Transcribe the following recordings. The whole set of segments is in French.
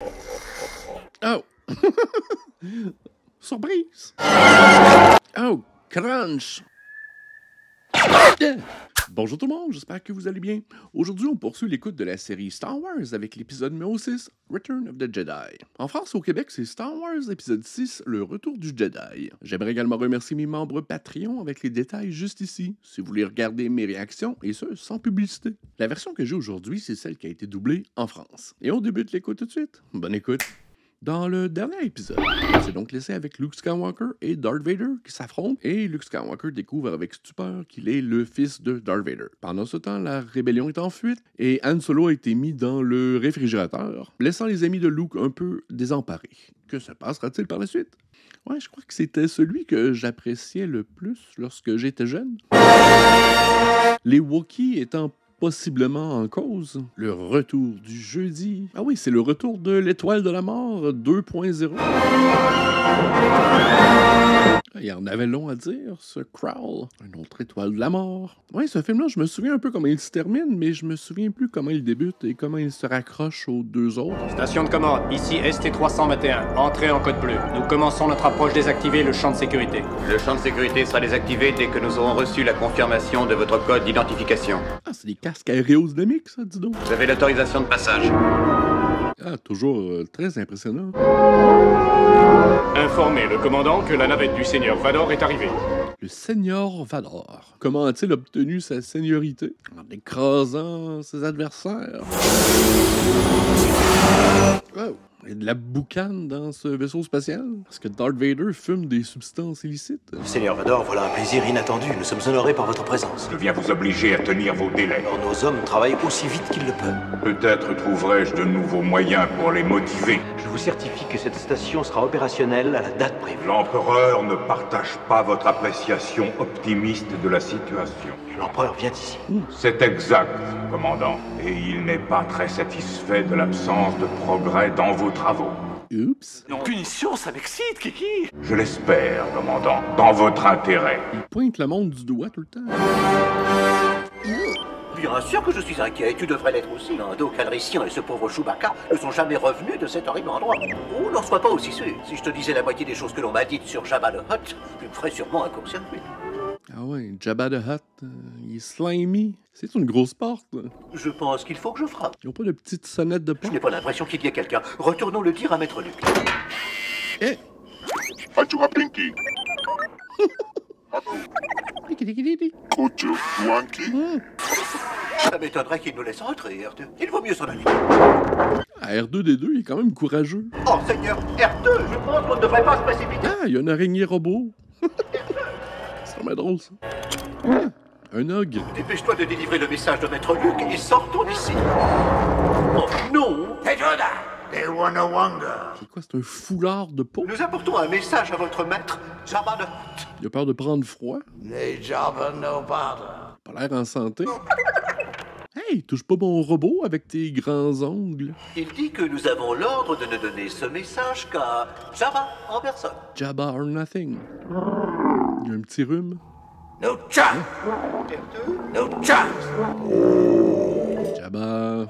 Oh! Surprise! Oh, crunch! Bonjour tout le monde, j'espère que vous allez bien. Aujourd'hui, on poursuit l'écoute de la série Star Wars avec l'épisode numéro 6, Return of the Jedi. En France et au Québec, c'est Star Wars épisode 6, Le Retour du Jedi. J'aimerais également remercier mes membres Patreon avec les détails juste ici, si vous voulez regarder mes réactions, et ce, sans publicité. La version que j'ai aujourd'hui, c'est celle qui a été doublée en France. Et on débute l'écoute tout de suite. Bonne écoute! Dans le dernier épisode, on s'est donc laissé avec Luke Skywalker et Darth Vader qui s'affrontent et Luke Skywalker découvre avec stupeur qu'il est le fils de Darth Vader. Pendant ce temps, la rébellion est en fuite et Han Solo a été mis dans le réfrigérateur, laissant les amis de Luke un peu désemparés. Que se passera-t-il par la suite? Ouais, je crois que c'était celui que j'appréciais le plus lorsque j'étais jeune. Les Wookiees étant possiblement en cause, le retour du jeudi. Ah oui, c'est le retour de l'Étoile de la Mort 2.0. Il y en avait long à dire, ce Crawl, une autre étoile de la mort. Oui, ce film-là, je me souviens un peu comment il se termine, mais je me souviens plus comment il débute et comment il se raccroche aux deux autres. Station de commande, ici ST-321, entrée en code bleu. Nous commençons notre approche désactivée, le champ de sécurité. Le champ de sécurité sera désactivé dès que nous aurons reçu la confirmation de votre code d'identification. Ah, c'est des casques aérodynamiques, ça, dis donc. Vous avez l'autorisation de passage. Ah, toujours très impressionnant. Informez le commandant que la navette du seigneur Vador est arrivée. Le Seigneur Vador. Comment a-t-il obtenu sa seigneurie? En écrasant ses adversaires. Oh, il y a de la boucane dans ce vaisseau spatial? Est-ce que Darth Vader fume des substances illicites? Seigneur Vador, voilà un plaisir inattendu. Nous sommes honorés par votre présence. Je viens vous obliger à tenir vos délais. Alors nos hommes travaillent aussi vite qu'ils le peuvent. Peut-être trouverai-je de nouveaux moyens pour les motiver. Je vous certifie que cette station sera opérationnelle à la date prévue. L'Empereur ne partage pas votre appréciation optimiste de la situation. L'Empereur vient ici. C'est exact, commandant. Et il n'est pas très satisfait de l'absence de progrès dans vos travaux. Oups. Une punition, ça m'excite, Kiki. Je l'espère, commandant, dans votre intérêt. Il pointe le monde du doigt tout le temps. Bien sûr que je suis inquiet, tu devrais l'être aussi. Lando Calrissian et ce pauvre Chewbacca ne sont jamais revenus de cet horrible endroit. Oh, n'en sois pas aussi sûr. Si je te disais la moitié des choses que l'on m'a dites sur Jabba the Hutt, tu me ferais sûrement un court-circuit. Ah ouais, Jabba the Hutt, il est slimy. C'est une grosse porte. Je pense qu'il faut que je frappe. Ils ont pas de petite sonnette de Je porte. n'ai pas l'impression qu'il y ait quelqu'un. Retournons le dire à Maître Luke. Eh! Achua Pinky, Kochu Wanki. Ça m'étonnerait qu'il nous laisse rentrer, R2. Il vaut mieux s'en aller. Ah, R2D2, il est quand même courageux. Oh, Seigneur, R2, je pense qu'on ne devrait pas se précipiter. Ah, il y a une araignée robot. C'est vraiment drôle, ça. Ah, un ogre. Dépêche-toi de délivrer le message de Maître Luke et sortons d'ici. Oh non! C'est quoi, c'est un foulard de peau? Nous apportons un message à votre maître, Jabba the Hutt. Il a peur de prendre froid. Pas l'air en santé. Hey, touche pas mon robot avec tes grands ongles. Il dit que nous avons l'ordre de ne donner ce message qu'à Jabba en personne. Jabba or nothing. Il y a un petit rhume. No chance! R2? No chance! Jabba.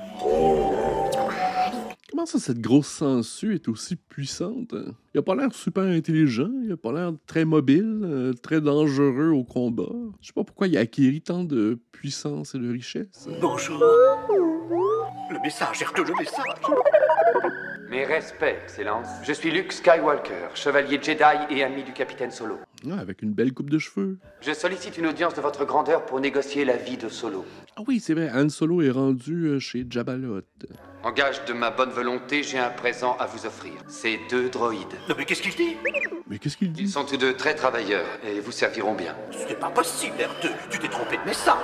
Comment ça, cette grosse sangsue est aussi puissante? Il a pas l'air super intelligent, il a pas l'air très mobile, très dangereux au combat. Je sais pas pourquoi il a acquis tant de puissance et de richesse. Bonjour. Le message, R2, le message. Mes respects, Excellence. Je suis Luke Skywalker, chevalier Jedi et ami du capitaine Solo. Ah, avec une belle coupe de cheveux. Je sollicite une audience de votre grandeur pour négocier la vie de Solo. Ah oui, c'est vrai, Han Solo est rendu chez Jabba the Hutt. En gage de ma bonne volonté, j'ai un présent à vous offrir. Ces 2 droïdes. Non mais qu'est-ce qu'il dit? Mais qu'est-ce qu'il Ils dit? sont tous 2 très travailleurs et vous serviront bien. Ce n'est pas possible, R2. Tu t'es trompé de message.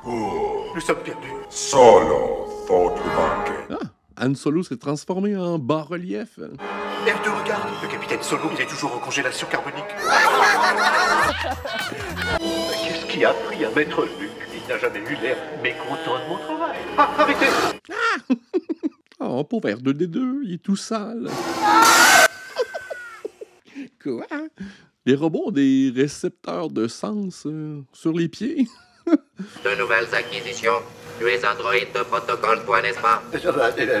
Nous sommes perdus. Solo Thotubanke. Ah, Han Solo s'est transformé en bas-relief. R2, regarde. Le capitaine Solo, il est toujours en congélation carbonique. Qu'est-ce qui a pris à Maître Luke? Il n'a jamais eu l'air mécontent de mon travail. Ah, arrêtez! Oh, pauvre R2D2, il est tout sale. Quoi? Les robots ont des récepteurs de sens sur les pieds. De nouvelles acquisitions. Tu es un droïde de protocole, toi, n'est-ce pas?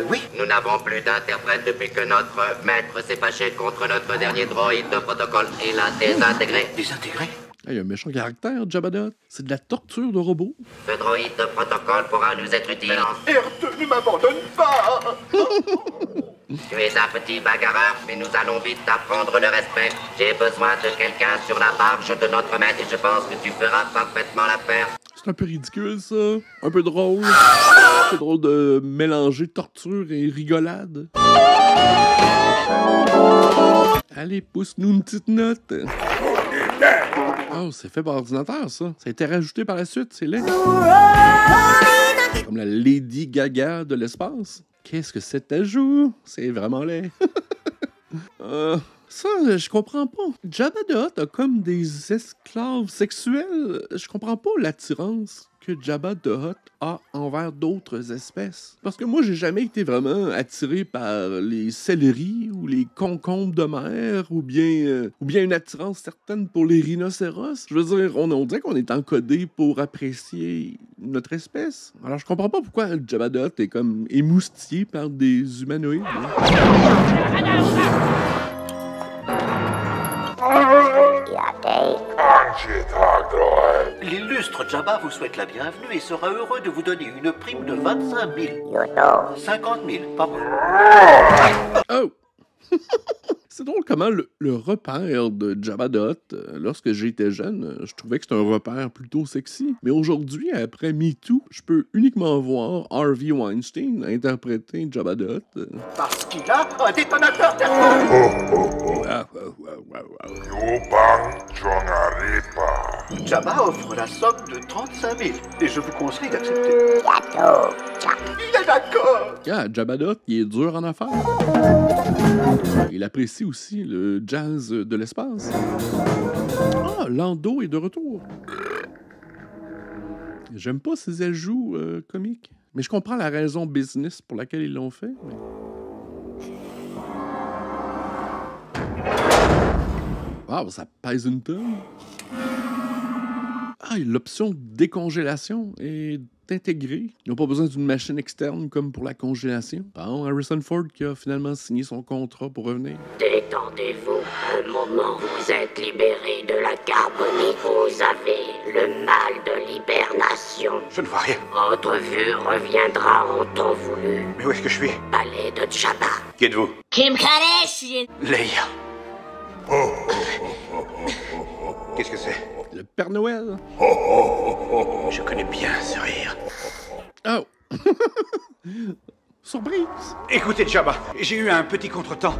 Oui. Nous n'avons plus d'interprète depuis que notre maître s'est fâché contre notre dernier droïde de protocole et l'a désintégré. Désintégré? Il y a un méchant caractère, Jabba the Hutt. C'est de la torture de robot. Ce droïde de protocole pourra nous être utile. R2, ne m'abandonne pas. Tu es un petit bagarreur, mais nous allons vite t'apprendre le respect. J'ai besoin de quelqu'un sur la barge de notre maître et je pense que tu feras parfaitement l'affaire. C'est un peu ridicule, ça. Un peu drôle. C'est drôle de mélanger torture et rigolade. Allez, pousse-nous une petite note. Oh, c'est fait par ordinateur, ça. Ça a été rajouté par la suite, c'est laid. Comme la Lady Gaga de l'espace. Qu'est-ce que cet ajout? C'est vraiment laid. Ça, je comprends pas. Jabba the Hutt a comme des esclaves sexuels. Je comprends pas l'attirance que Jabba the Hutt a envers d'autres espèces. Parce que moi, j'ai jamais été vraiment attiré par les céleris ou les concombres de mer ou bien une attirance certaine pour les rhinocéros. Je veux dire, on dirait qu'on est encodé pour apprécier notre espèce. Alors, je comprends pas pourquoi Jabba the Hutt est comme émoustillé par des humanoïdes. L'illustre Jabba vous souhaite la bienvenue et sera heureux de vous donner une prime de 25 000. 50 000, pas moins. Oh! C'est drôle comment le repère de Jabba the Hutt, lorsque j'étais jeune, je trouvais que c'était un repère plutôt sexy. Mais aujourd'hui, après MeToo, je peux uniquement voir Harvey Weinstein interpréter Jabba the Hutt. Parce qu'il a un détonateur thermal. Jabba offre la somme de 35 000 et je vous conseille d'accepter. Il est d'accord. Ah, Jabba the Hutt, il est dur en affaires. Il apprécie aussi le jazz de l'espace. Ah, Lando est de retour. J'aime pas ces ajouts comiques. Mais je comprends la raison business pour laquelle ils l'ont fait. Mais... Wow, ça pèse une tonne. Ah, l'option décongélation est intégrée. Ils n'ont pas besoin d'une machine externe comme pour la congélation. Bon, Harrison Ford qui a finalement signé son contrat pour revenir. Détendez-vous un moment, vous êtes libéré de la carbonique, vous avez le mal de l'hibernation. Je ne vois rien. Votre vue reviendra en temps voulu. Mais où est-ce que je suis? Palais de Jabba. Qui êtes-vous? Kim Kardashian. Leia. Qu'est-ce que c'est? Le Père Noël. Je connais bien ce rire. Oh! Surprise! Écoutez, Jabba, j'ai eu un petit contretemps.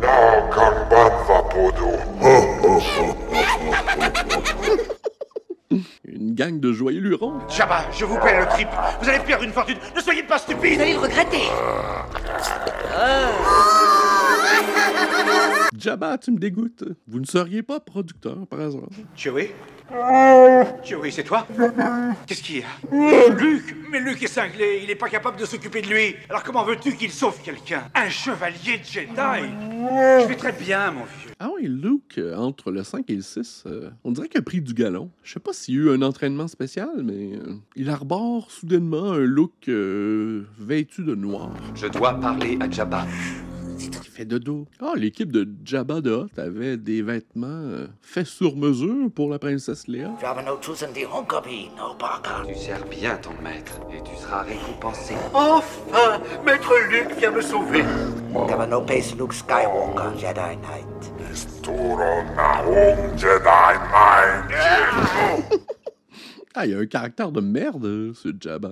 Une gang de joyeux lurons. Jabba, je vous paie le triple. Vous allez perdre une fortune. Ne soyez pas stupide. Vous allez le regretter. Jabba, tu me dégoûtes. Vous ne seriez pas producteur, par hasard. Chewie? Chewie, c'est toi? Qu'est-ce qu'il y a? Luke! Mais Luke est cinglé, il est pas capable de s'occuper de lui. Alors comment veux-tu qu'il sauve quelqu'un? Un chevalier Jedi? Je vais très bien, mon vieux. Ah oui, Luke, entre le 5 et le 6, on dirait qu'il a pris du galon. Je sais pas s'il y a eu un entraînement spécial, mais il arbore soudainement un look vêtu de noir. Je dois parler à Jabba. Il fait de dos. Ah, l'équipe de Jabba the Hutt avait des vêtements faits sur mesure pour la princesse Leia. Tu sers bien ton maître et tu seras récompensé. Enfin, Maître Luke vient me sauver. Governor Pace Luke Skywalker, Jedi Knight. Ah, il y a un caractère de merde, ce Jabba.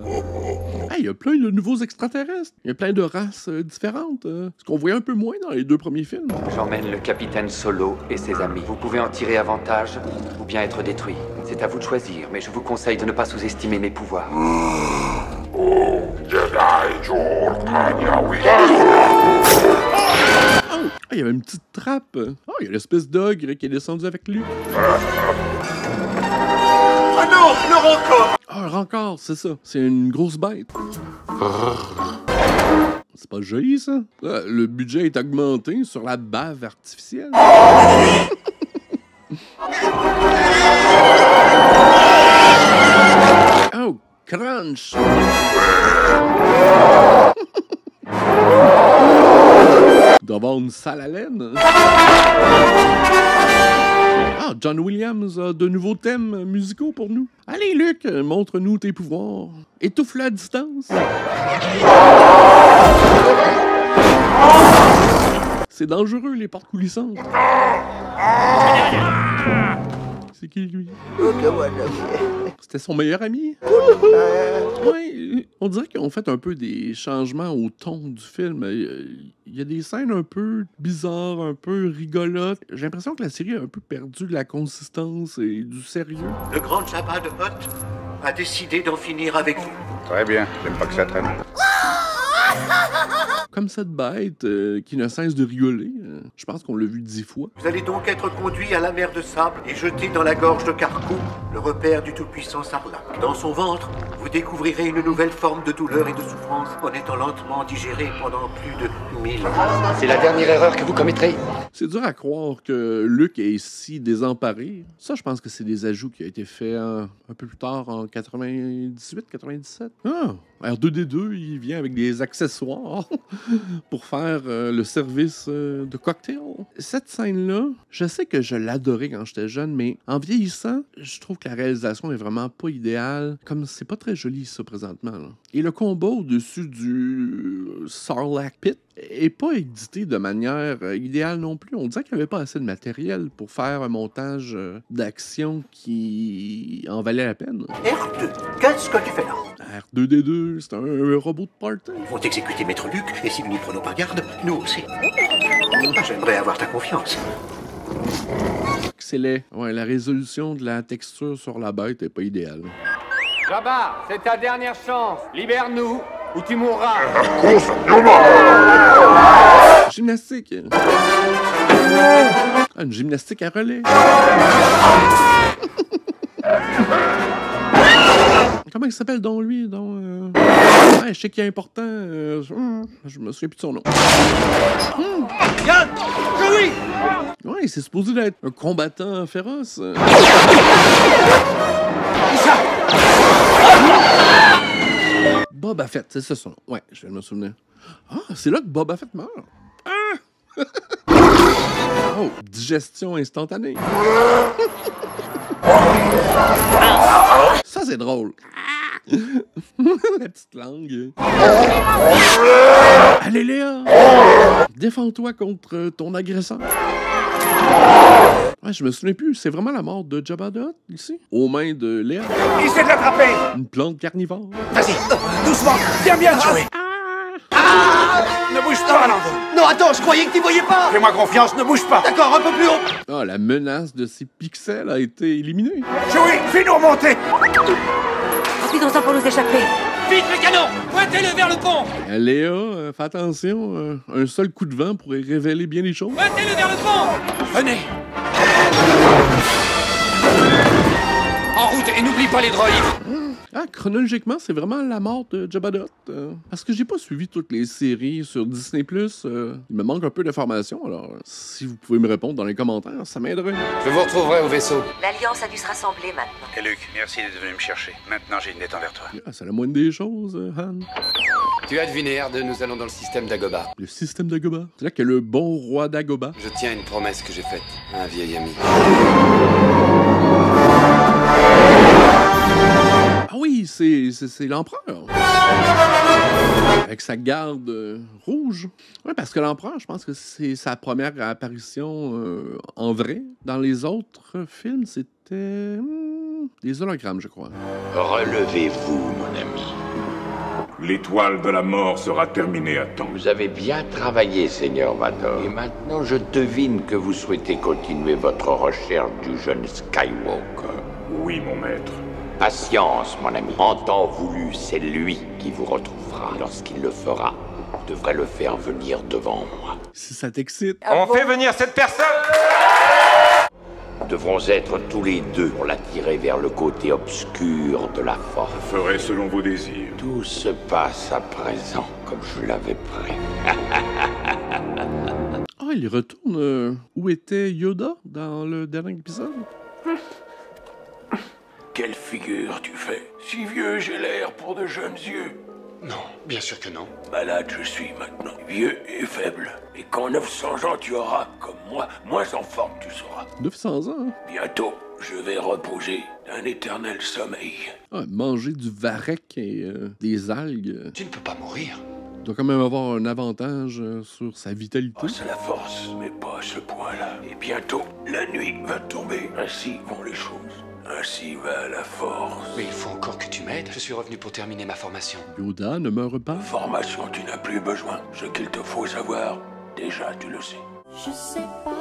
Ah, il y a plein de nouveaux extraterrestres. Il y a plein de races différentes. Ce qu'on voyait un peu moins dans les 2 premiers films. J'emmène le capitaine Solo et ses amis. Vous pouvez en tirer avantage ou bien être détruit. C'est à vous de choisir, mais je vous conseille de ne pas sous-estimer mes pouvoirs. Oh, il y avait une petite trappe. Oh, il y a l'espèce d'ogre qui est descendu avec lui. Ah non, le rancor! Ah, le rancor, c'est ça. C'est une grosse bête. C'est pas joli, ça? Ah, le budget est augmenté sur la bave artificielle. Oh, Crunch! D'avoir une sale haleine. Ah, John Williams a de nouveaux thèmes musicaux pour nous. Allez, Luc, montre-nous tes pouvoirs. Étouffe-le à distance. C'est dangereux, les portes coulissantes. C'est qui, lui? C'était son meilleur ami? Ouais, on dirait qu'ils ont fait un peu des changements au ton du film. Il y a des scènes un peu bizarres, un peu rigolotes. J'ai l'impression que la série a un peu perdu de la consistance et du sérieux. Le grand Jabba de Hutt a décidé d'en finir avec vous. Très bien, j'aime pas que ça traîne. Comme cette bête qui ne cesse de rigoler. Je pense qu'on l'a vu 10 fois. Vous allez donc être conduit à la mer de sable et jeté dans la gorge de Carcoum, le repère du tout-puissant Sarlacc. Dans son ventre, vous découvrirez une nouvelle forme de douleur et de souffrance en étant lentement digéré pendant plus de 1000 ans. C'est la dernière erreur que vous commettrez. C'est dur à croire que Luke est si désemparé. Ça, je pense que c'est des ajouts qui ont été faits un peu plus tard, en 98-97. Ah, R2-D2, il vient avec des accessoires pour faire le service de cocktail. Cette scène-là, je sais que je l'adorais quand j'étais jeune, mais en vieillissant, je trouve que la réalisation est vraiment pas idéale. Comme c'est pas très joli, ça, présentement. Là. Et le combat au-dessus du Sarlacc Pit est pas édité de manière idéale non plus. On dirait qu'il n'y avait pas assez de matériel pour faire un montage d'action qui en valait la peine. R2, qu'est-ce que tu fais là? R2-D2, c'est un robot de party. Ils vont exécuter Maître Luke, et si nous n'y prenons pas garde, nous aussi. J'aimerais avoir ta confiance. C'est laid. Ouais, la résolution de la texture sur la bête est pas idéale. Jabba, c'est ta dernière chance. Libère-nous ou tu mourras. Gymnastique. Ah, une gymnastique à relais. Comment il s'appelle donc lui? Donc, ouais, je sais qu'il est important. Je me souviens plus de son nom. Yann! Joey! Ouais, c'est supposé d'être un combattant féroce. Boba Fett, c'est ça son nom. Ouais, je viens de me souvenir. Ah, c'est là que Boba Fett meurt. Ah! Oh, digestion instantanée. Ça, c'est drôle. La petite langue. Allez, Léa! Défends-toi contre ton agresseur. Ouais, je me souviens plus. C'est vraiment la mort de Jabba the Hutt, ici? Aux mains de Léa. Essaie de l'attraper! Une plante carnivore. Vas-y, doucement! Viens bien, Joey! Ne bouge pas, Lando! Non, attends, je croyais que tu voyais pas. Fais-moi confiance, ne bouge pas! D'accord, un peu plus haut. Ah, la menace de ces pixels a été éliminée. Joey, fais-nous remonter! Rapidons-en pour nous échapper. Vite, le canon! Pointez-le vers le pont! Léa, fais attention. Un seul coup de vent pourrait révéler bien les choses. Pointez-le vers le pont! Venez! En route, et n'oublie pas les droïdes! Ah, chronologiquement, c'est vraiment la mort de Jabba the Hutt. Parce que j'ai pas suivi toutes les séries sur Disney+. Il me manque un peu d'informations, alors si vous pouvez me répondre dans les commentaires, ça m'aiderait. Je vous retrouverai au vaisseau. L'Alliance a dû se rassembler maintenant. Et Luke, merci d'être venu me chercher. Maintenant, j'ai une dette envers toi. Ah, c'est la moindre des choses, Han. Tu as deviné, R2, nous allons dans le système d'Agoba. Le système d'Agoba. C'est là que le bon roi d'Agoba. Je tiens une promesse que j'ai faite à un vieil ami. Ah oui, c'est l'empereur. Avec sa garde rouge. Oui, parce que l'empereur, je pense que c'est sa première apparition en vrai. Dans les autres films, c'était des hologrammes, je crois. Relevez-vous, mon ami. L'étoile de la mort sera terminée à temps. Vous avez bien travaillé, Seigneur Vador. Et maintenant, je devine que vous souhaitez continuer votre recherche du jeune Skywalker. Oui, mon maître. Patience, mon ami. En temps voulu, c'est lui qui vous retrouvera. Lorsqu'il le fera, vous devrez le faire venir devant moi. Si ça t'excite. On fait venir cette personne! Nous devrons être tous les deux pour l'attirer vers le côté obscur de la force. Je ferai selon vos désirs. Tout se passe à présent, comme je l'avais prévu. Ah, il retourne où était Yoda dans le dernier épisode? Quelle figure tu fais? Si vieux j'ai l'air pour de jeunes yeux. Non, bien sûr que non. Malade je suis maintenant, vieux et faible. Et quand 900 ans tu auras, comme moi, moins en forme tu seras. 900 ans, hein? Bientôt, je vais reposer d'un éternel sommeil. Ah, manger du varech et des algues. Tu ne peux pas mourir. Il doit quand même avoir un avantage sur sa vitalité. Oh, c'est la force, mais pas à ce point-là. Et bientôt, la nuit va tomber. Ainsi vont les choses. Ainsi va la force. Mais il faut encore que tu m'aides. Je suis revenu pour terminer ma formation. Yoda ne meurt pas. Formation, tu n'as plus besoin. Ce qu'il te faut savoir, déjà tu le sais. Je sais pas.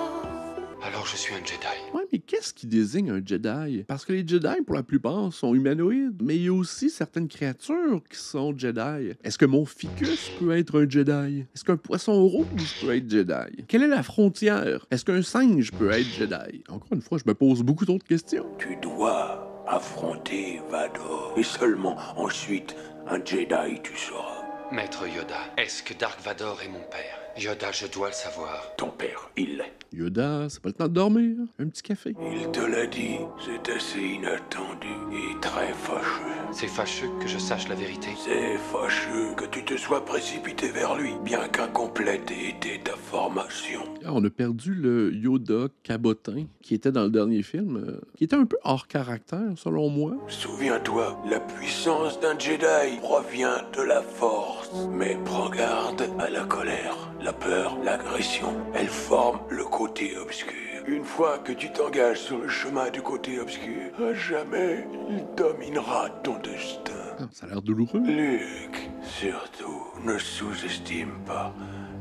Alors je suis un Jedi. Ouais, mais qu'est-ce qui désigne un Jedi? Parce que les Jedi, pour la plupart, sont humanoïdes, mais il y a aussi certaines créatures qui sont Jedi. Est-ce que mon ficus peut être un Jedi? Est-ce qu'un poisson rouge peut être Jedi? Quelle est la frontière? Est-ce qu'un singe peut être Jedi? Encore une fois, je me pose beaucoup d'autres questions. Tu dois affronter Vador. Et seulement ensuite, un Jedi tu seras. Maître Yoda, est-ce que Dark Vador est mon père? Yoda, je dois le savoir. Ton père, il l'est. Yoda, c'est pas le temps de dormir. Un petit café. Il te l'a dit, c'est assez inattendu et très fâcheux. C'est fâcheux que je sache la vérité. C'est fâcheux que tu te sois précipité vers lui, bien qu'incomplète ait été ta formation. Ah, on a perdu le Yoda cabotin qui était dans le dernier film, qui était un peu hors caractère, selon moi. Souviens-toi, la puissance d'un Jedi provient de la force. Mais prends garde à la colère, la peur, l'agression. Elles forment le côté obscur. Une fois que tu t'engages sur le chemin du côté obscur, à jamais il dominera ton destin. Ah, ça a l'air douloureux. Luke, surtout, ne sous-estime pas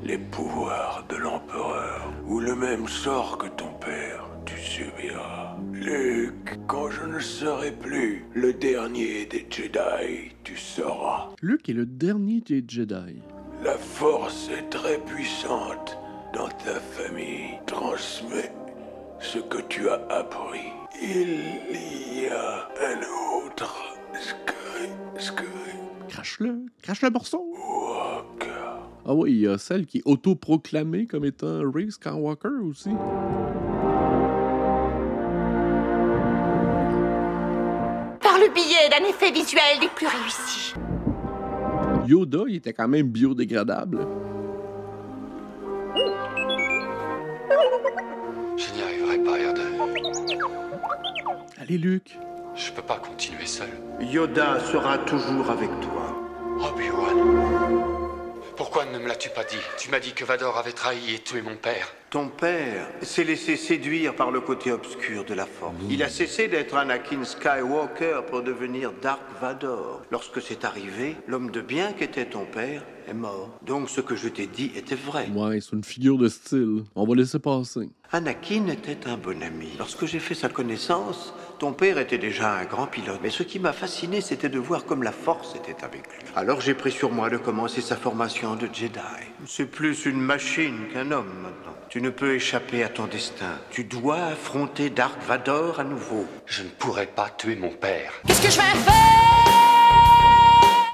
les pouvoirs de l'empereur ou le même sort que ton père. Tu subiras. Luke, quand je ne serai plus le dernier des Jedi, tu seras. Luke est le dernier des Jedi. La force est très puissante dans ta famille. Transmets ce que tu as appris. Il y a un autre Sky. Crache le morceau. Ah oui, il y a celle qui est autoproclamée comme étant Rey Skywalker aussi. Par le biais d'un effet visuel des plus réussis. Yoda, il était quand même biodégradable. Je n'y arriverai pas, Yoda. Allez, Luke. Je peux pas continuer seul. Yoda sera toujours avec toi. Obi-Wan. Pourquoi ne me l'as-tu pas dit? Tu m'as dit que Vador avait trahi et tué mon père. Ton père s'est laissé séduire par le côté obscur de la force. Il a cessé d'être Anakin Skywalker pour devenir Dark Vador. Lorsque c'est arrivé, l'homme de bien qu'était ton père est mort. Donc ce que je t'ai dit était vrai. Ouais, c'est une figure de style. On va laisser passer. Anakin était un bon ami. Lorsque j'ai fait sa connaissance, ton père était déjà un grand pilote. Mais ce qui m'a fasciné, c'était de voir comme la force était avec lui. Alors j'ai pris sur moi de commencer sa formation de Jedi. C'est plus une machine qu'un homme maintenant. Tu ne peux échapper à ton destin. Tu dois affronter Dark Vador à nouveau. Je ne pourrai pas tuer mon père. Qu'est-ce que je vais faire?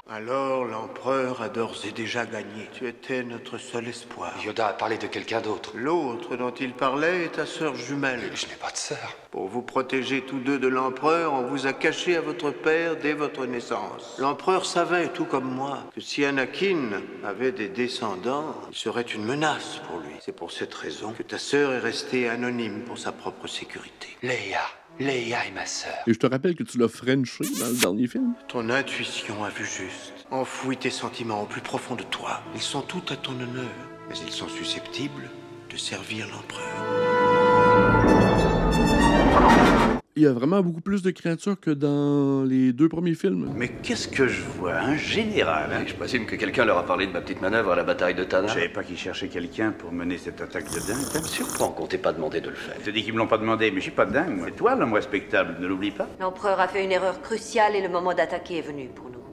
Alors l'empereur a d'ores et déjà gagné. Tu étais notre seul espoir. Yoda a parlé de quelqu'un d'autre. L'autre dont il parlait est ta sœur jumelle. Je n'ai pas de sœur. Pour vous protéger tous deux de l'empereur, on vous a caché à votre père dès votre naissance. L'empereur savait, tout comme moi, que si Anakin avait des descendants, il serait une menace pour lui. C'est pour cette raison que ta sœur est restée anonyme pour sa propre sécurité. Leia est ma sœur. Et je te rappelle que tu l'as frenché dans le dernier film. Ton intuition a vu juste. Enfouis tes sentiments au plus profond de toi. Ils sont tout à ton honneur, mais ils sont susceptibles de servir l'empereur. Il y a vraiment beaucoup plus de créatures que dans les deux premiers films. Mais qu'est-ce que je vois? Un général, hein? Je présume que quelqu'un leur a parlé de ma petite manœuvre à la bataille de Tana. Je savais pas qu'ils cherchaient quelqu'un pour mener cette attaque de dingue. Ça me surprend qu'on t'ait pas demandé de le faire. Je te dis qu'ils me l'ont pas demandé, mais je suis pas dingue, moi. C'est toi l'homme respectable, ne l'oublie pas. L'empereur a fait une erreur cruciale et le moment d'attaquer est venu pour nous.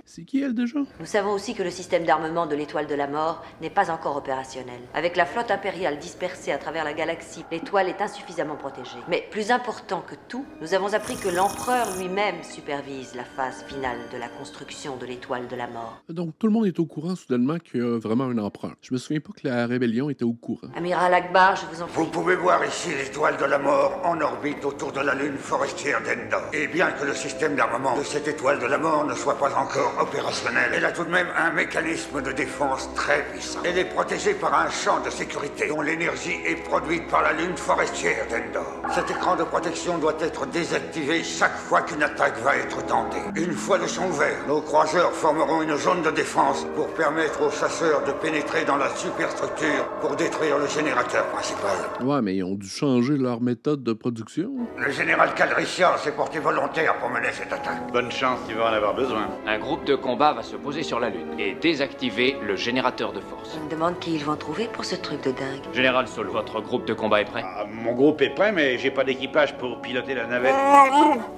C'est qui elle déjà? Nous savons aussi que le système d'armement de l'étoile de la mort n'est pas encore opérationnel. Avec la flotte impériale dispersée à travers la galaxie, l'étoile est insuffisamment protégée. Mais plus important que tout, nous avons appris que l'empereur lui-même supervise la phase finale de la construction de l'étoile de la mort. Donc tout le monde est au courant soudainement qu'il y a vraiment un empereur. Je me souviens pas que la rébellion était au courant. Amiral Akbar, je vous en prie. Vous pouvez voir ici l'étoile de la mort en orbite autour de la lune forestière d'Endor. Et bien que le système d'armement de cette étoile de la mort ne soit pas encore opérationnel, elle a tout de même un mécanisme de défense très puissant. Elle est protégée par un champ de sécurité dont l'énergie est produite par la lune forestière d'Endor. Cet écran de protection doit être désactivé chaque fois qu'une attaque va être tentée. Une fois le champ ouvert, nos croiseurs formeront une zone de défense pour permettre aux chasseurs de pénétrer dans la superstructure pour détruire le générateur principal. Ouais, mais ils ont dû changer leur méthode de production. Le général Calrissian s'est porté volontaire pour mener cette attaque. Bonne chance, tu vas en avoir besoin. Un groupe de combat va se poser sur la Lune et désactiver le générateur de force. Je me demande qui ils vont trouver pour ce truc de dingue. Général Solo, votre groupe de combat est prêt? Mon groupe est prêt, mais j'ai pas d'équipage pour piloter la navette.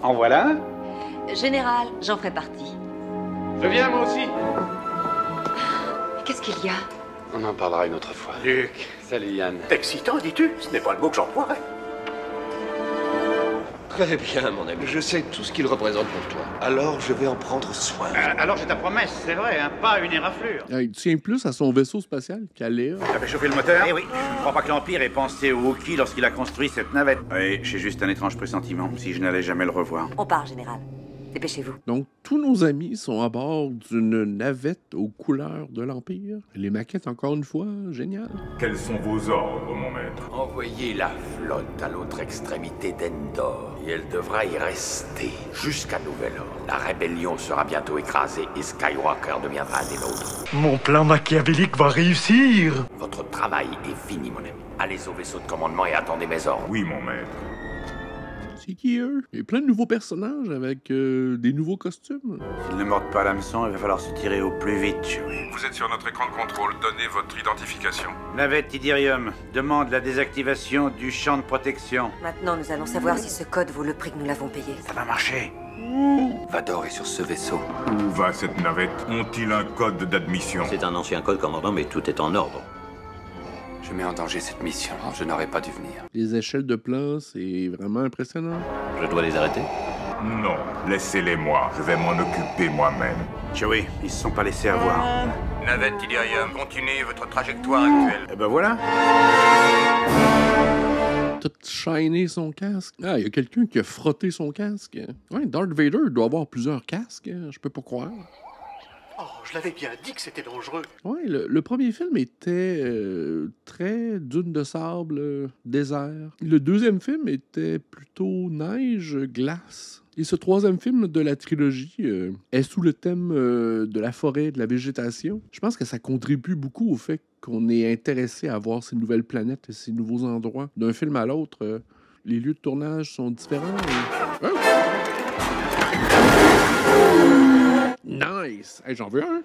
En voilà un? Général, j'en ferai partie. Je viens moi aussi. Qu'est-ce qu'il y a? On en parlera une autre fois. Luc. Salut Yann. Excitant, dis-tu? Ce n'est pas le mot que j'emploierais. Très bien, mon ami. Je sais tout ce qu'il représente pour toi. Alors, je vais en prendre soin. Alors, j'ai ta promesse, c'est vrai, hein, pas une éraflure. Il tient plus à son vaisseau spatial qu'à Léa. T'avais chauffé le moteur? Eh oui. Je crois pas que l'Empire ait pensé au Wookiee lorsqu'il a construit cette navette. Oui, j'ai juste un étrange pressentiment, si je n'allais jamais le revoir. On part, Général. Dépêchez-vous. Donc, tous nos amis sont à bord d'une navette aux couleurs de l'Empire. Les maquettes, encore une fois, génial. Quels sont vos ordres, mon maître? Envoyez la flotte à l'autre extrémité d'Endor. Et elle devra y rester jusqu'à nouvel ordre. La rébellion sera bientôt écrasée et Skywalker deviendra un des nôtres. Mon plan machiavélique va réussir. Votre travail est fini, mon ami. Allez au vaisseau de commandement et attendez mes ordres. Oui, mon maître. C'est qui eux? Il y a plein de nouveaux personnages avec des nouveaux costumes. S'ils ne mordent pas l'hameçon, il va falloir se tirer au plus vite, Chewie. Vous êtes sur notre écran de contrôle. Donnez votre identification. Navette Idirium demande la désactivation du champ de protection. Maintenant, nous allons savoir si ce code vaut le prix que nous l'avons payé. Ça va marcher. Vador est sur ce vaisseau. Où va cette navette? Ont-ils un code d'admission? C'est un ancien code, commandant, mais tout est en ordre. Je mets en danger cette mission. Je n'aurais pas dû venir. Les échelles de plan, c'est vraiment impressionnant. Je dois les arrêter? Non, laissez-les moi. Je vais m'en occuper moi-même. Chewie, ils se sont pas laissés avoir. Navette Idirium, continuez votre trajectoire actuelle. Eh ben voilà. Tout shiny son casque. Ah, il y a quelqu'un qui a frotté son casque. Ouais, Darth Vader doit avoir plusieurs casques. Je peux pas croire. Oh, je l'avais bien dit que c'était dangereux. Ouais, le premier film était très dune de sable, désert. Le deuxième film était plutôt neige, glace. Et ce troisième film de la trilogie est sous le thème de la forêt, de la végétation. Je pense que ça contribue beaucoup au fait qu'on est intéressé à voir ces nouvelles planètes et ces nouveaux endroits. D'un film à l'autre, les lieux de tournage sont différents. Et... Oh! Nice! Hey, j'en veux un!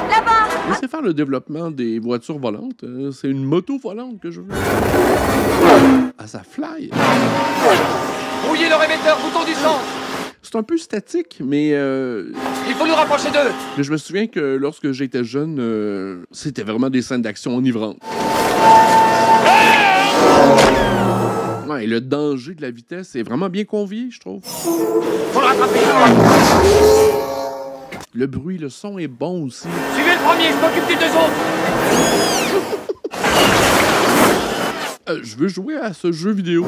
Là-bas! Laissez faire le développement des voitures volantes. C'est une moto volante que je veux. Ah, ça fly! Brouillez le rémetteur, bouton du centre! C'est un peu statique, mais... Il faut nous rapprocher d'eux! Mais je me souviens que lorsque j'étais jeune, c'était vraiment des scènes d'action enivrantes. Ouais, et le danger de la vitesse est vraiment bien convié, je trouve. Faut le rattraper! Le bruit, le son est bon aussi. Suivez le premier, je m'occupe des deux autres! Je veux jouer à ce jeu vidéo.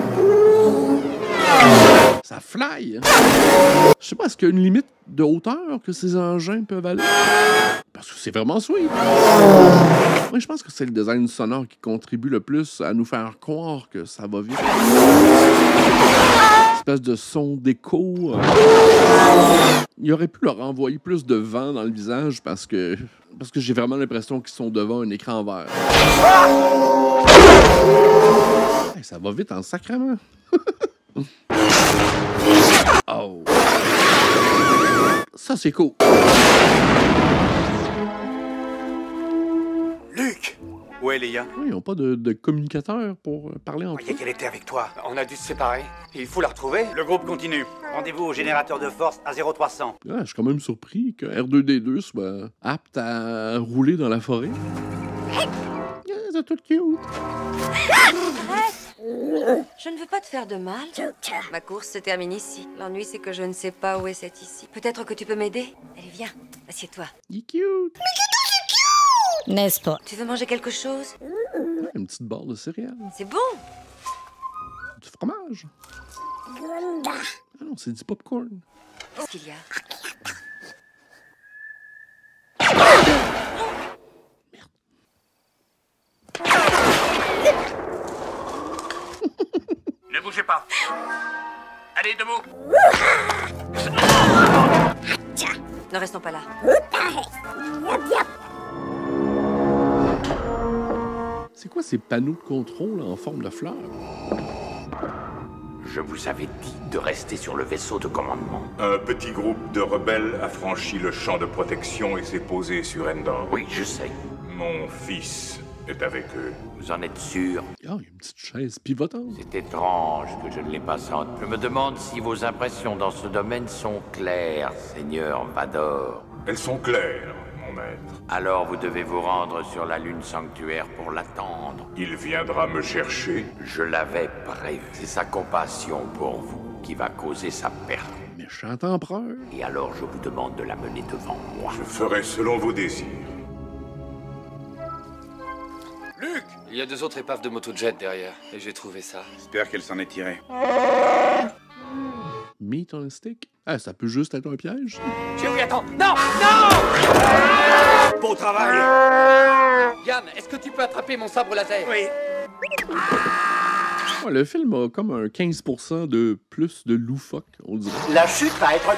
Ça fly! Je sais pas, est-ce qu'il y a une limite de hauteur que ces engins peuvent aller? Parce que c'est vraiment sweet. Moi, je pense que c'est le design sonore qui contribue le plus à nous faire croire que ça va vite. Une espèce de son d'écho. Il aurait pu leur envoyer plus de vent dans le visage parce que j'ai vraiment l'impression qu'ils sont devant un écran vert. Hey, ça va vite en sacrement. Oh. Ça, c'est cool. Luc, Où est Leia? Oui, ils n'ont pas de communicateur pour parler entre eux. Croyez qu'elle était avec toi. On a dû se séparer. Il faut la retrouver. Le groupe continue. Rendez-vous au générateur de force à 0300. Ah, je suis quand même surpris que R2D2 soit apte à rouler dans la forêt. C'est tout cute. Arrête! Je ne veux pas te faire de mal. Ma course se termine ici. L'ennui, c'est que je ne sais pas où est cette ici. Peut-être que tu peux m'aider? Allez, viens, assieds-toi. Il est cute. N'est-ce pas? Tu veux manger quelque chose? Une petite barre de céréales. C'est bon! Du fromage. Ah non, c'est du popcorn. Qu'est-ce qu'il y a? Ne bougez pas. Allez, debout. Ne restons pas là. C'est quoi ces panneaux de contrôle en forme de fleurs? Je vous avais dit de rester sur le vaisseau de commandement. Un petit groupe de rebelles a franchi le champ de protection et s'est posé sur Endor. Oui, je sais. Mon fils est avec eux. Vous en êtes sûr? Ah, il y a une petite chaise pivotante. C'est étrange que je ne l'ai pas senti. Je me demande si vos impressions dans ce domaine sont claires, Seigneur Vador. Elles sont claires, mon maître. Alors vous devez vous rendre sur la lune sanctuaire pour l'attendre. Il viendra me chercher. Je l'avais prévu. C'est sa compassion pour vous qui va causer sa perte. Méchant empereur. Et alors je vous demande de la mener devant moi. Je ferai selon vos désirs. Luc! Il y a 2 autres épaves de motojet derrière, et j'ai trouvé ça. J'espère qu'elle s'en est tirée. Meat on a stick? Ah, ça peut juste être un piège. Chewie, attends! Non! Non! Beau travail! Yann, est-ce que tu peux attraper mon sabre laser? Oui. Ouais, le film a comme un 15% de plus de loufoque, on dirait. La chute va être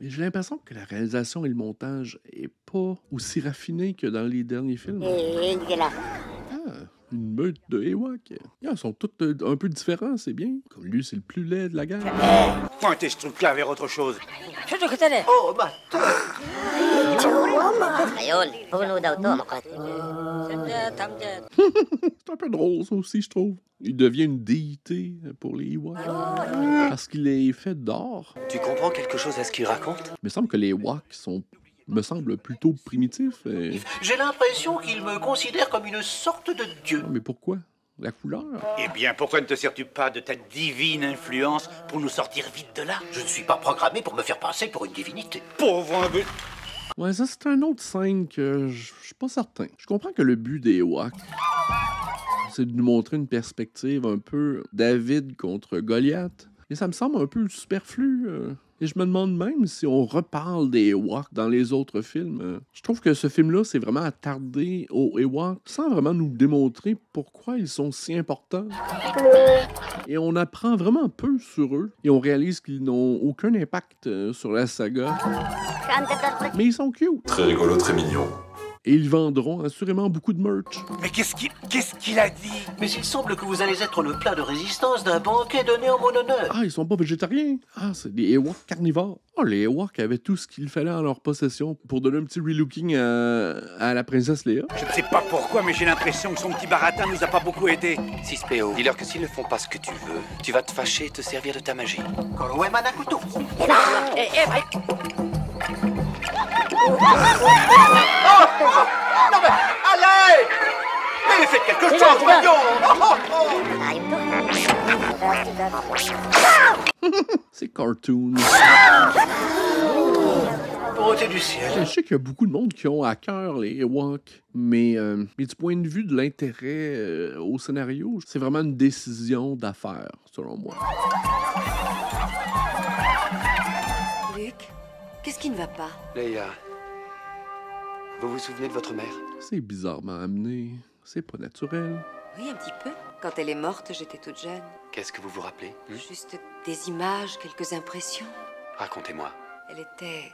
Et j'ai l'impression que la réalisation et le montage est pas aussi raffiné que dans les derniers films. Ah, une meute de Ewok. Ils sont tous un peu différents, c'est bien. Comme lui, c'est le plus laid de la gang. Pointez ce truc-là vers autre chose. Oh, ma C'est un peu drôle, ça aussi, je trouve. Il devient une déité pour les Ewoks. Parce qu'il est fait d'or. Tu comprends quelque chose à ce qu'il raconte? Il me semble que les Ewoks sont, me semble, plutôt primitifs. J'ai l'impression qu'il me considère comme une sorte de dieu. Mais pourquoi? La couleur? Eh bien, pourquoi ne te sers-tu pas de ta divine influence pour nous sortir vite de là? Je ne suis pas programmé pour me faire passer pour une divinité. Pauvre imbécile! Ouais, ça, c'est un autre scène que je suis pas certain. Je comprends que le but des Ewoks, c'est de nous montrer une perspective un peu David contre Goliath. Et ça me semble un peu superflu. Et je me demande même si on reparle des Ewoks dans les autres films. Je trouve que ce film-là, c'est vraiment attardé aux Ewoks sans vraiment nous démontrer pourquoi ils sont si importants. Et on apprend vraiment peu sur eux. Et on réalise qu'ils n'ont aucun impact sur la saga. Mais ils sont cute. Très rigolo, très mignon. Et ils vendront assurément beaucoup de merch. Mais qu'est-ce qu'il a dit? Mais il semble que vous allez être le plat de résistance d'un banquet donné en mon honneur. Ah, ils sont pas végétariens. Ah, c'est des Ewoks carnivores. Oh, les Ewoks avaient tout ce qu'il fallait en leur possession pour donner un petit relooking à la princesse Léa. Je ne sais pas pourquoi, mais j'ai l'impression que son petit baratin nous a pas beaucoup aidé. 6PO, dis-leur que s'ils ne font pas ce que tu veux, tu vas te fâcher et te servir de ta magie. Koroe Manakuto. Non mais, allez! Mais faites quelque chose, voyons! C'est cartoon. Beauté du ciel. Je sais qu'il y a beaucoup de monde qui ont à cœur les Ewoks, mais du point de vue de l'intérêt au scénario, c'est vraiment une décision d'affaires, selon moi. Luc, qu'est-ce qui ne va pas? Leia, vous vous souvenez de votre mère? C'est bizarrement amené. C'est pas naturel. Oui, un petit peu. Quand elle est morte, j'étais toute jeune. Qu'est-ce que vous vous rappelez? Juste des images, quelques impressions. Racontez-moi. Elle était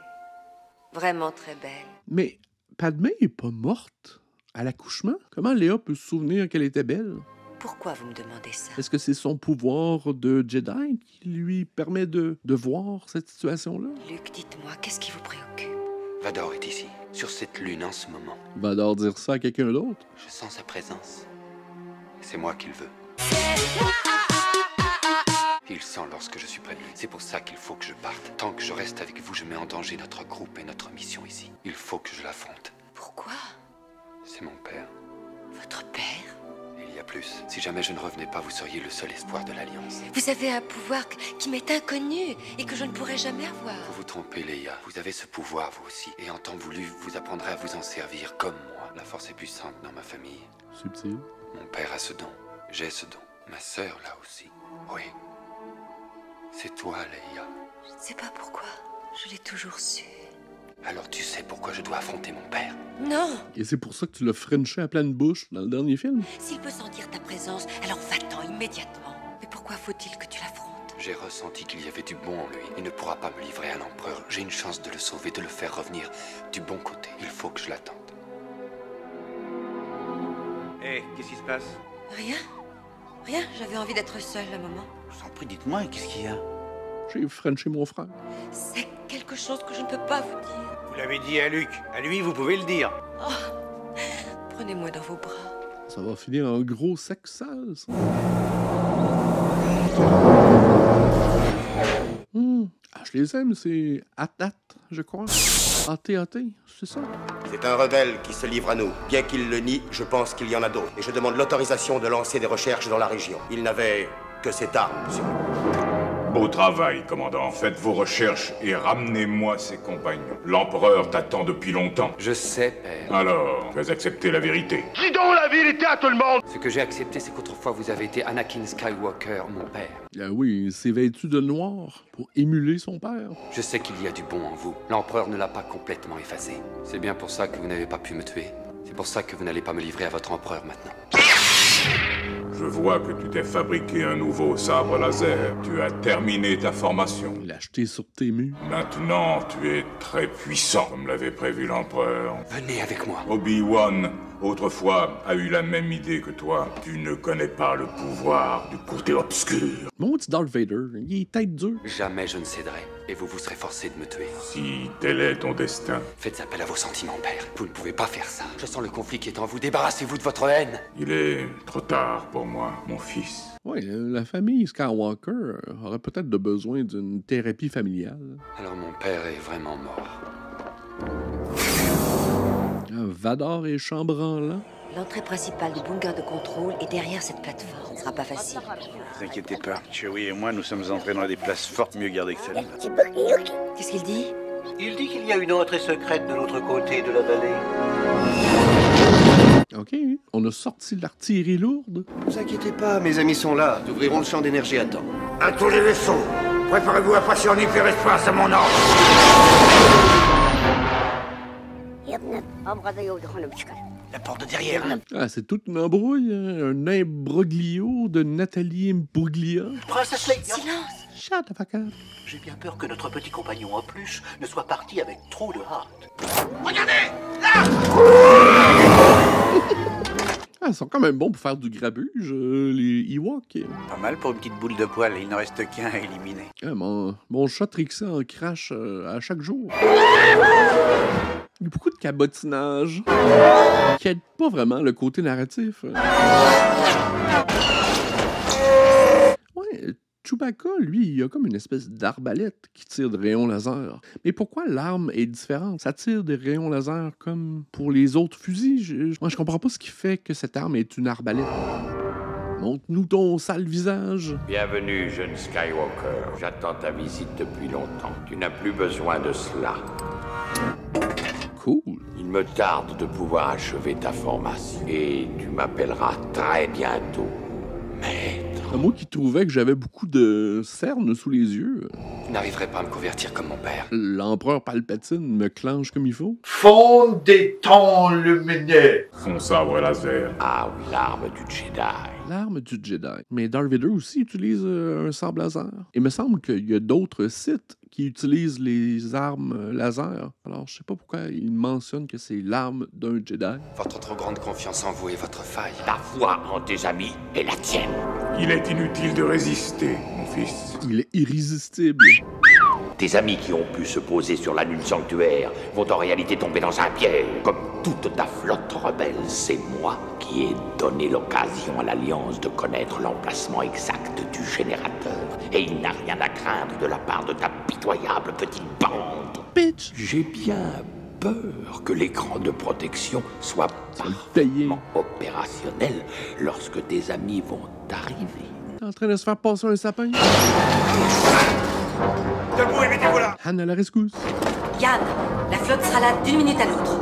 vraiment très belle. Mais Padmé est pas morte à l'accouchement? Comment Léa peut se souvenir qu'elle était belle? Pourquoi vous me demandez ça? Est-ce que c'est son pouvoir de Jedi qui lui permet de voir cette situation-là? Luc, dites-moi, qu'est-ce qui vous préoccupe? Vador est ici, sur cette lune en ce moment. Vador dire ça à quelqu'un d'autre? Je sens sa présence. C'est moi qui le veux. Il sent lorsque je suis près de lui. C'est pour ça qu'il faut que je parte. Tant que je reste avec vous, je mets en danger notre groupe et notre mission ici. Il faut que je l'affronte. Pourquoi? C'est mon père. Votre père? Il y a plus. Si jamais je ne revenais pas, vous seriez le seul espoir de l'Alliance. Vous avez un pouvoir qui m'est inconnu et que je ne pourrai jamais avoir. Vous vous trompez, Leia. Vous avez ce pouvoir, vous aussi. Et en temps voulu, vous apprendrez à vous en servir comme moi. La force est puissante dans ma famille. Subtil. Mon père a ce don. J'ai ce don. Ma sœur l'a aussi. Oui. C'est toi, Leia. Je ne sais pas pourquoi. Je l'ai toujours su. Alors tu sais pourquoi je dois affronter mon père? Non! Et c'est pour ça que tu l'as frenché à pleine bouche dans le dernier film? S'il peut sentir ta présence, alors va-t'en immédiatement. Mais pourquoi faut-il que tu l'affrontes? J'ai ressenti qu'il y avait du bon en lui. Il ne pourra pas me livrer à l'empereur. J'ai une chance de le sauver, de le faire revenir du bon côté. Il faut que je l'attende. Hé, qu'est-ce qui se passe? Rien. Rien, j'avais envie d'être seule un moment. Je vous en prie, dites-moi, qu'est-ce qu'il y a? J'ai frenché mon frère. C'est quelque chose que je ne peux pas vous dire. Vous l'avez dit à Luc. À lui, vous pouvez le dire. Oh, prenez-moi dans vos bras. Ça va finir en gros sexe sale, ça. Ah, je les aime, c'est At-At, je crois. AT-AT, c'est ça? C'est un rebelle qui se livre à nous. Bien qu'il le nie, je pense qu'il y en a d'autres. Et je demande l'autorisation de lancer des recherches dans la région. Il n'avait que cette arme sur lui. Beau travail, commandant. Faites vos recherches et ramenez-moi ses compagnons. L'empereur t'attend depuis longtemps. Je sais, père. Alors, tu as accepté la vérité. Dis donc la vérité à tout le monde! Ce que j'ai accepté, c'est qu'autrefois vous avez été Anakin Skywalker, mon père. Ah oui, il s'est vêtu de noir pour émuler son père. Je sais qu'il y a du bon en vous. L'empereur ne l'a pas complètement effacé. C'est bien pour ça que vous n'avez pas pu me tuer. C'est pour ça que vous n'allez pas me livrer à votre empereur maintenant. Je vois que tu t'es fabriqué un nouveau sabre laser. Tu as terminé ta formation. Il l'a acheté sur Temu. Maintenant, tu es très puissant, comme l'avait prévu l'empereur. Venez avec moi. Obi-Wan, autrefois, a eu la même idée que toi. Tu ne connais pas le pouvoir du côté obscur. Mon petit Darth Vader, il est tête dure. Jamais je ne céderai. Et vous vous serez forcé de me tuer. Si tel est ton destin. Faites appel à vos sentiments, père. Vous ne pouvez pas faire ça. Je sens le conflit qui est en vous. Débarrassez-vous de votre haine. Il est trop tard pour moi, mon fils. Oui, la famille Skywalker aurait peut-être de besoin d'une thérapie familiale. Alors mon père est vraiment mort. Vador est chambranlant. L'entrée principale du bunker de contrôle est derrière cette plateforme. Ce sera pas facile. Ne vous inquiétez pas. Chewie et moi, nous sommes entrés dans des places fortes mieux gardées que celle-là. Qu'est-ce qu'il dit? Il dit qu'il y a une entrée secrète de l'autre côté de la vallée. OK, on a sorti l'artillerie lourde. Ne vous inquiétez pas, mes amis sont là. Nous ouvrirons le champ d'énergie à temps. À tous les vaisseaux, préparez-vous à passer en hyperespace à mon ordre. La porte de derrière. Ah, c'est toute une embrouille, hein? Un imbroglio de Nathalie Imbruglia. Princesse Leia. Silence. Shut the fuck up. J'ai bien peur que notre petit compagnon en peluche ne soit parti avec trop de hâte. Regardez! Là! Ah, ils sont quand même bons pour faire du grabuge, les Ewoks. Pas mal pour une petite boule de poil. Il n'en reste qu'un à éliminer. Ah, mon chat Trixie en crache à chaque jour. Il y a beaucoup de cabotinage qui aide pas vraiment le côté narratif. Ouais, Chewbacca, lui, il a comme une espèce d'arbalète qui tire des rayons laser. Mais pourquoi l'arme est différente? Ça tire des rayons laser comme pour les autres fusils? Moi, je comprends pas ce qui fait que cette arme est une arbalète. Montre-nous ton sale visage. Bienvenue, jeune Skywalker. J'attends ta visite depuis longtemps. Tu n'as plus besoin de cela. Cool. Il me tarde de pouvoir achever ta formation. Et tu m'appelleras très bientôt, maître. Moi qui trouvais que j'avais beaucoup de cernes sous les yeux. Vous n'arriverez pas à me convertir comme mon père. L'empereur Palpatine me clenche comme il faut. Fond des temps lumineux. Son sabre laser. Ah oui, l'arme du Jedi. L'arme du Jedi. Mais Darth Vader aussi utilise un sabre laser. Il me semble qu'il y a d'autres sites qui utilisent les armes laser. Alors, je sais pas pourquoi il mentionne que c'est l'arme d'un Jedi. Votre trop grande confiance en vous et votre faille. Ta foi en tes amis et la tienne. Il est inutile de résister, mon fils. Il est irrésistible. Tes amis qui ont pu se poser sur la lune sanctuaire vont en réalité tomber dans un piège. Comme toute ta flotte rebelle, c'est moi qui ai donné l'occasion à l'Alliance de connaître l'emplacement exact du générateur. Et il n'a rien à craindre de la part de ta pitoyable petite bande. Bitch! J'ai bien peur que l'écran de protection soit parfaitement opérationnel lorsque tes amis vont arriver. T'es en train de se faire passer un sapin? Debout et mettez-vous là! Han à la rescousse. Yann, la flotte sera là d'une minute à l'autre.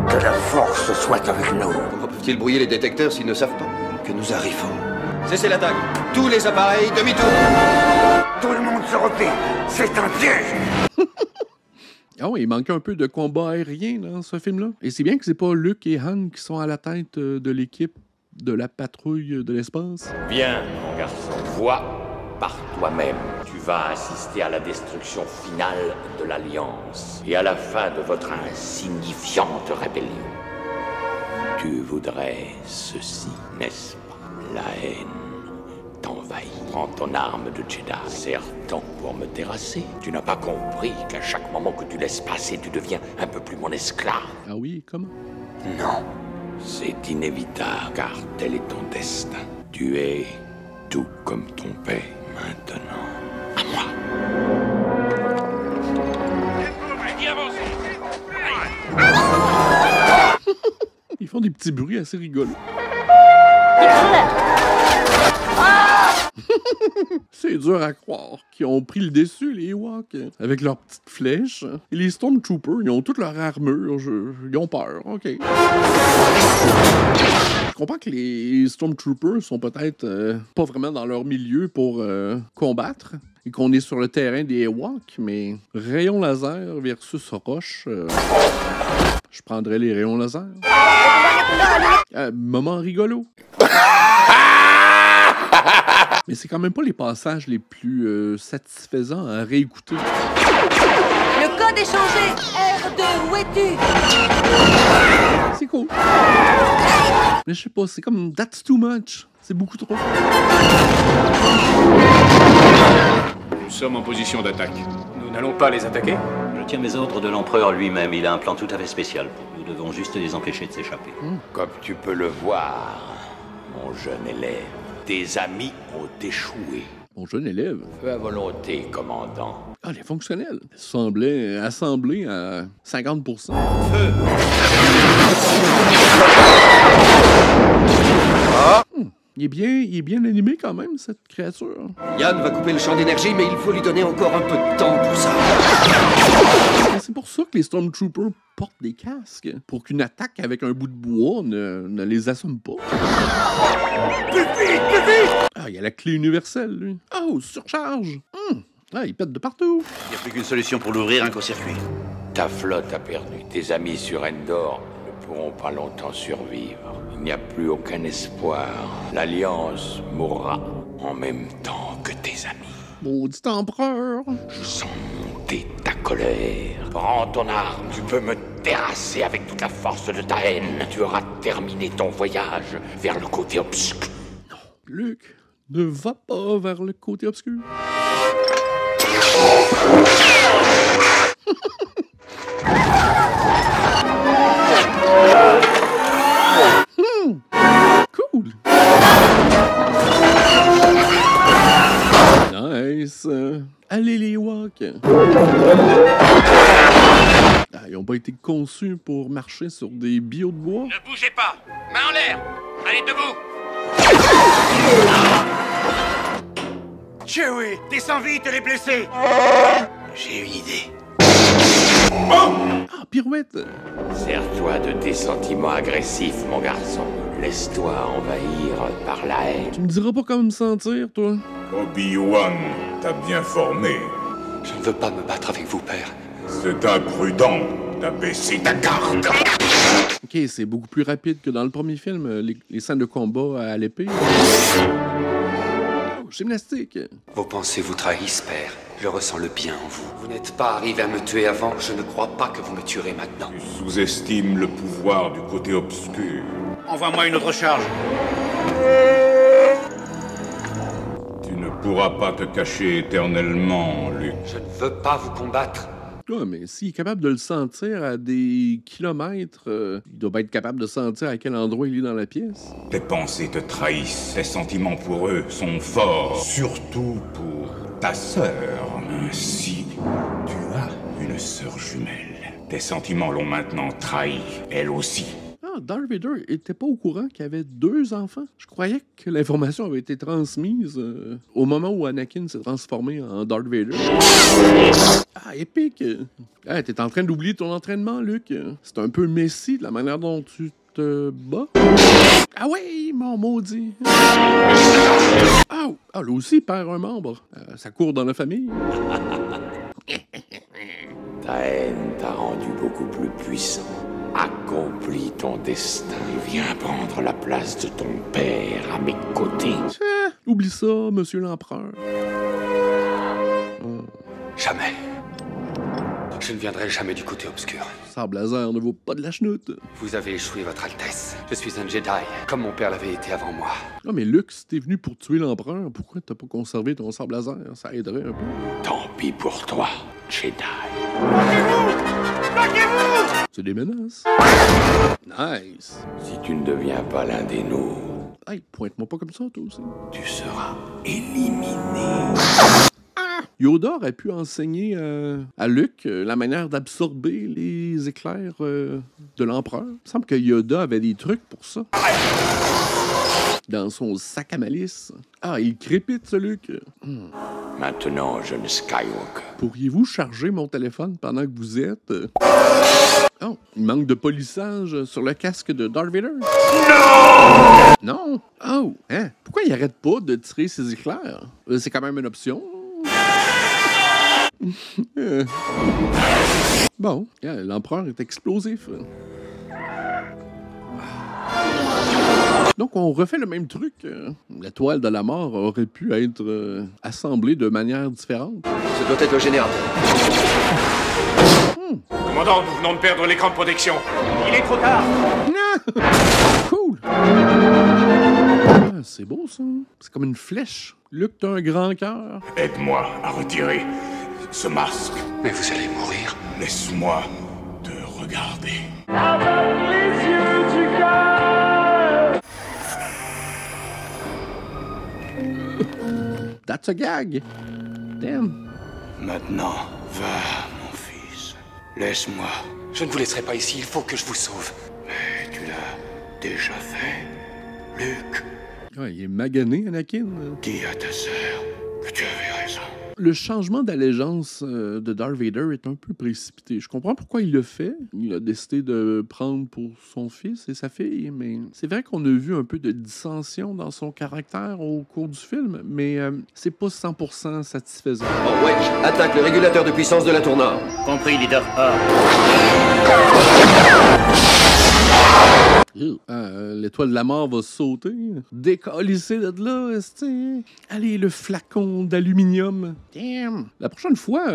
Que la force soit avec nous. Comment peuvent-ils brouiller les détecteurs s'ils ne savent pas Que nous arrivons. Cessez l'attaque. Tous les appareils, demi-tour. Tout le monde se replie. C'est un piège. Ah oui, il manque un peu de combat aérien dans ce film-là. Et c'est bien que c'est pas Luke et Han qui sont à la tête de l'équipe de la patrouille de l'espace. Viens, mon garçon, vois par toi-même. Tu vas assister à la destruction finale de l'Alliance et à la fin de votre insignifiante rébellion. Tu voudrais ceci, n'est-ce pas? La haine t'envahit. Prends ton arme de Jedi. Sers-t'en pour me terrasser. Tu n'as pas compris qu'à chaque moment que tu laisses passer, tu deviens un peu plus mon esclave. Ah oui, comment? Non. C'est inévitable, car tel est ton destin. Tu es tout comme ton père. Maintenant, à moi. Ils font des petits bruits assez rigolos. C'est dur à croire qu'ils ont pris le dessus, les Ewoks, avec leurs petites flèches. Et les Stormtroopers, ils ont toute leur armure. Ils ont peur, ok. Je comprends que les Stormtroopers sont peut-être pas vraiment dans leur milieu pour combattre. Et qu'on est sur le terrain des Ewoks, mais rayon laser versus roche, je prendrais les rayons laser. Moment rigolo. Mais c'est quand même pas les passages les plus satisfaisants à réécouter. Le code est changé. R2, où es-tu? C'est cool. Mais je sais pas, c'est comme that's too much. C'est beaucoup trop. Nous sommes en position d'attaque. Nous n'allons pas les attaquer? Je tiens mes ordres de l'empereur lui-même. Il a un plan tout à fait spécial. Nous devons juste les empêcher de s'échapper. Comme tu peux le voir, mon jeune élève, tes amis ont échoué. Mon jeune élève? Feu à volonté, commandant. Ah, les fonctionnels. Ils semblaient assemblés à 50%. Feu! Il est bien animé quand même, cette créature. Yann va couper le champ d'énergie, mais il faut lui donner encore un peu de temps pour ça. C'est pour ça que les Stormtroopers portent des casques. Pour qu'une attaque avec un bout de bois ne les assomme pas. Plus vite, plus vite! Ah, il y a la clé universelle, lui. Oh, surcharge! Ah, il pète de partout. Il n'y a plus qu'une solution pour l'ouvrir, un court-circuit. Ta flotte a perdu. Tes amis sur Endor ne pourront pas longtemps survivre. Il n'y a plus aucun espoir. L'Alliance mourra en même temps que tes amis. Maudit empereur! Je sens monter ta colère. Prends ton arme. Tu peux me terrasser avec toute la force de ta haine. Tu auras terminé ton voyage vers le côté obscur. Non, Luke, ne va pas vers le côté obscur. Cool. Nice. Allez les Ewoks. Ils n'ont pas été conçus pour marcher sur des billots de bois. Ne bougez pas. Main en l'air. Allez debout. Chewie, descends vite, les blessés. J'ai une idée. Ah, pirouette. Sers-toi de tes sentiments agressifs, mon garçon. Laisse-toi envahir par la haine. Tu me diras pas comment me sentir, toi. Obi-Wan t'a bien formé. Je ne veux pas me battre avec vous, père. C'est imprudent d'abaisser ta garde. Ok, c'est beaucoup plus rapide que dans le premier film, les scènes de combat à l'épée. Oh, gymnastique. Vos pensées vous trahissent, père. Je ressens le bien en vous. Vous n'êtes pas arrivé à me tuer avant. Je ne crois pas que vous me tuerez maintenant. Tu sous-estimes le pouvoir du côté obscur. Envoie-moi une autre charge. pourras pas te cacher éternellement, Luke. Je ne veux pas vous combattre. Ouais, mais s'il est capable de le sentir à des kilomètres, il doit pas être capable de sentir à quel endroit il est dans la pièce. Tes pensées te trahissent. Tes sentiments pour eux sont forts. Surtout pour ta sœur. Si tu as une sœur jumelle, tes sentiments l'ont maintenant trahi, elle aussi. Ah, Darth Vader était pas au courant qu'il avait 2 enfants. Je croyais que l'information avait été transmise au moment où Anakin s'est transformé en Darth Vader. Ah, épique! Ah, t'es en train d'oublier ton entraînement, Luke. C'est un peu messy de la manière dont tu te bats. Ah oui, mon maudit! Ah, là aussi, il perd un membre. Ça court dans la famille. Ta haine t'a rendu beaucoup plus puissant. Accomplis ton destin et viens prendre la place de ton père à mes côtés. Oublie ça, monsieur l'empereur. Jamais. Je ne viendrai jamais du côté obscur. Sable laser ne vaut pas de la chenoute. Vous avez échoué, votre Altesse. Je suis un Jedi, comme mon père l'avait été avant moi. Non, mais Luke, si t'es venu pour tuer l'empereur, pourquoi t'as pas conservé ton sable laser? Ça aiderait un peu. Tant pis pour toi, Jedi. C'est des menaces. Nice. Si tu ne deviens pas l'un des nôtres, hey, pointe-moi pas comme ça, toi aussi. Tu seras éliminé. Yoda aurait pu enseigner à Luke la manière d'absorber les éclairs de l'empereur. Il me semble que Yoda avait des trucs pour ça. Dans son sac à malice. Ah, il crépite, ce Luke. Maintenant, jeune Skywalker. Pourriez-vous charger mon téléphone pendant que vous êtes... Oh, il manque de polissage sur le casque de Darth Vader. Non! Non? Oh, hein? Pourquoi il arrête pas de tirer ses éclairs? C'est quand même une option. Bon, l'empereur est explosif. Donc, on refait le même truc. La toile de la mort aurait pu être assemblée de manière différente. Ce doit être le générateur. Commandant, nous venons de perdre l'écran de protection. Il est trop tard. Cool. Ah, c'est beau, ça. C'est comme une flèche. Luke, t'as un grand cœur. Aide-moi à retirer ce masque. Mais vous allez mourir. Laisse-moi te regarder. Avec les yeux du cœur. That's a gag. Damn. Maintenant, va, mon fils. Laisse-moi. Je ne vous laisserai pas ici, il faut que je vous sauve. Mais tu l'as déjà fait, Luke. Ah, il est magané, Anakin. Dis à ta sœur que tu avais raison. Le changement d'allégeance de Darth Vader est un peu précipité. Je comprends pourquoi il le fait. Il a décidé de prendre pour son fils et sa fille, mais c'est vrai qu'on a vu un peu de dissension dans son caractère au cours du film, mais c'est pas 100% satisfaisant. Oh, Wedge, attaque le régulateur de puissance de la tournure. Compris, leader A. L'étoile de la mort va sauter. Décalisser de là, esti. Allez, le flacon d'aluminium. Damn. La prochaine fois,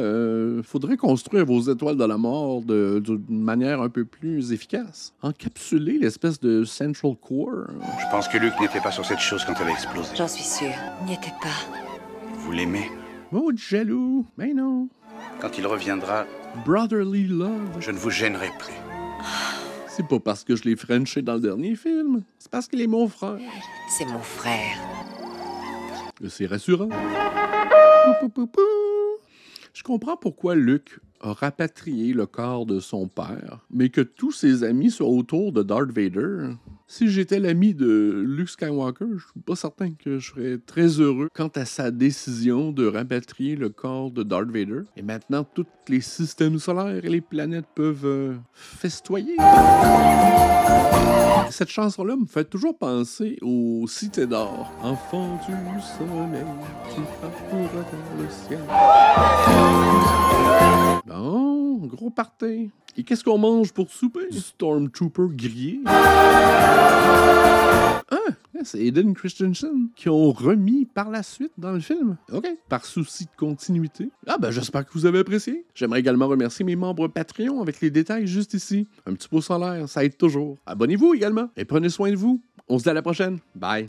faudrait construire vos étoiles de la mort d'une manière un peu plus efficace. Encapsuler l'espèce de Central Core. Je pense que Luke n'était pas sur cette chose quand elle a explosé. J'en suis sûre. N'y était pas. Vous l'aimez? Oh, jaloux. Mais non. Quand il reviendra, Brotherly love. je ne vous gênerai plus. C'est pas parce que je l'ai frenché dans le dernier film. C'est parce qu'il est mon frère. C'est mon frère. C'est rassurant. Je comprends pourquoi Luke a rapatrié le corps de son père, mais que tous ses amis soient autour de Darth Vader. Si j'étais l'ami de Luke Skywalker, je suis pas certain que je serais très heureux quant à sa décision de rapatrier le corps de Darth Vader. Et maintenant, tous les systèmes solaires et les planètes peuvent festoyer. Cette chanson-là me fait toujours penser au Cité d'or. Enfant du soleil, tu parcours dans le ciel. Bon, gros party. Et qu'est-ce qu'on mange pour souper? Du Stormtrooper grillé. Ah, c'est Hayden Christensen qui ont remis par la suite dans le film. OK. Par souci de continuité. Ah ben, j'espère que vous avez apprécié. J'aimerais également remercier mes membres Patreon avec les détails juste ici. Un petit pouce en l'air, ça aide toujours. Abonnez-vous également et prenez soin de vous. On se dit à la prochaine. Bye.